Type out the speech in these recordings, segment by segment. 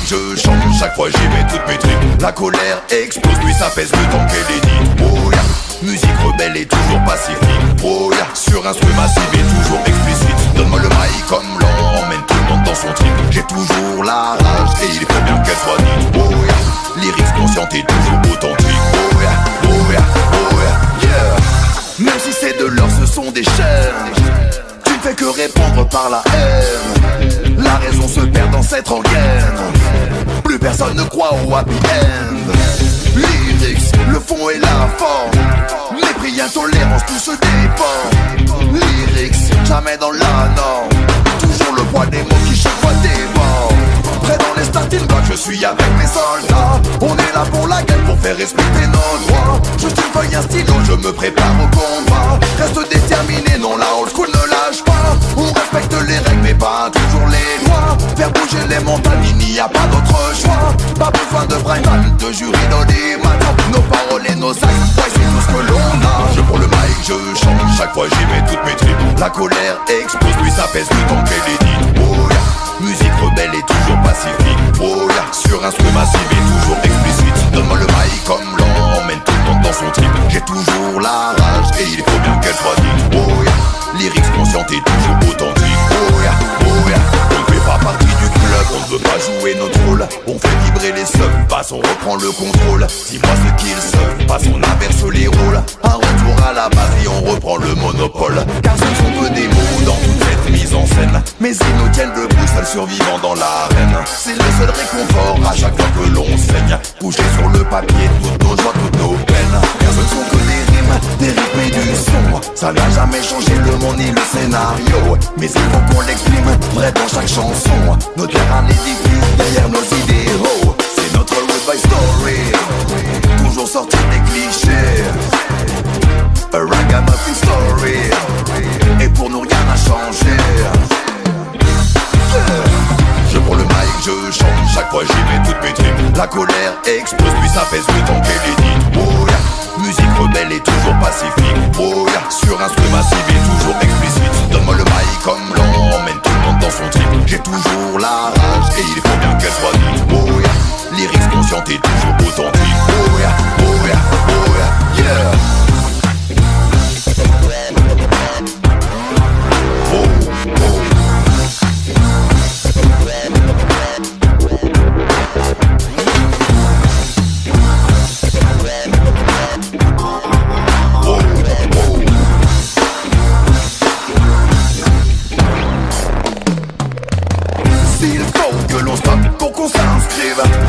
Je chante, chaque fois j'y mets toutes mes tripes. La colère explose, puis ça pèse le temps qu'elle est dit. Oh yeah, musique rebelle et toujours pacifique. Oh yeah, sur instru massif et toujours explicite. Donne-moi le mic comme l'on emmène tout le monde dans son trip. J'ai toujours la rage et il faut bien qu'elle soit dite. Oh yeah, lyrics consciente et toujours authentique. Oh yeah, oh yeah, oh yeah, yeah. Même si c'est de l'or, ce sont des chaînes. Tu ne fais que répondre par la haine. La raison se perd dans cette rengaine. Plus personne ne croit au happy end. Lyrics, le fond et la forme. Mépris, intolérance, tout se dépend. Lyrics, jamais dans la norme. Toujours le poids des mots qui chaque fois dévorent. Près dans les starting blocks, je suis avec mes soldats. On est là pour la guerre, pour faire respecter nos droits. Juste une feuille, un stylo, je me prépare au combat. Reste déterminé, non la old school ne lâche pas. On respecte les règles mais pas toujours les lois. Faire bouger les montagnes, il n'y a pas d'autre choix. Pas besoin de Brian, de jury d'audimat. Nos paroles et nos actes, ouais c'est tout ce que l'on a. Je prends le mic, je chante, chaque fois j'y mets toutes mes tripes. La colère explose, puis ça pèse le temps qu'elle est dite. Oh yeah, musique rebelle et toujours pacifique. Oh yeah, sur instru massif et toujours explicite. Donne-moi le mic comme l'on emmène tout le monde dans son trip. J'ai toujours la rage et il faut bien qu'elle soit dite. Oh yeah, lyrics consciente et toujours authentique. Oh yeah, oh yeah. On ne fait pas partie du club, on ne veut pas jouer notre rôle. On fait vibrer les subs, passe, on reprend le contrôle. Dis-moi ce qu'ils se passe, on inverse les rôles. Un retour à la base et on reprend le monopole. Car ce ne sont que des mots dans toute cette mise en scène. Mais ils nous tiennent debout, seuls survivants dans l'arène. C'est le seul réconfort à chaque fois que l'on saigne. Couché sur le papier, toutes nos joies, toutes nos peines. Car ce ne sont que des rimes, des rythmes et du son. Ça n'a jamais changé le monde ni le scénario. Mais il faut qu'on l'exprime, vrai dans chaque chanson. Notre terrain l'édifice derrière nos idéaux. C'est notre road by story. Toujours sortir des clichés. A ragamuffin story. Et pour nous rien n'a changé. Je prends le mic, je chante, chaque fois j'y mets toutes mes tripes. La colère explose, puis ça pèse le temps qu'elle est dite. Oh yeah, musique rebelle et toujours pacifique. Oh yeah, sur instru massif et toujours explicite. Donne-moi le mic comme l'on emmène tout le monde dans son trip. J'ai toujours la rage et il faut bien qu'elle soit dite. Oh yeah, lyrics consciente et toujours authentique. Oh yeah, oh yeah, oh yeah, yeah. Oh, oh.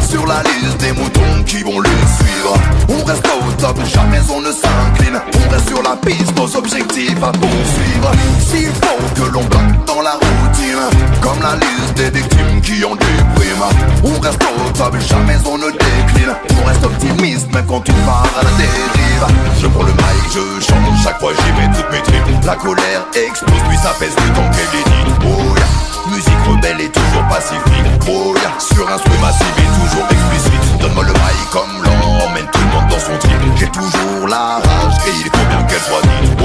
Sur la liste des moutons qui vont le suivre. On reste au top, jamais on ne s'incline. On reste sur la piste, nos objectifs à poursuivre. S'il faut que l'on bloque dans la routine, comme la liste des victimes qui en dépriment. On reste au top, jamais on ne décline. On reste optimiste même quand tout part à la dérive. Je prends le mic, je chante, chaque fois j'y mets toutes mes tripes. La colère explose, puis ça pèse le temps qu'elle est dite. Oh yeah, musique rebelle et toujours pacifique. Oh yeah, sur instru massif et toujours explicite. Donne-moi le mic comme l'on emmène tout le monde dans son trip. J'ai toujours la rage et il faut bien qu'elle soit dite.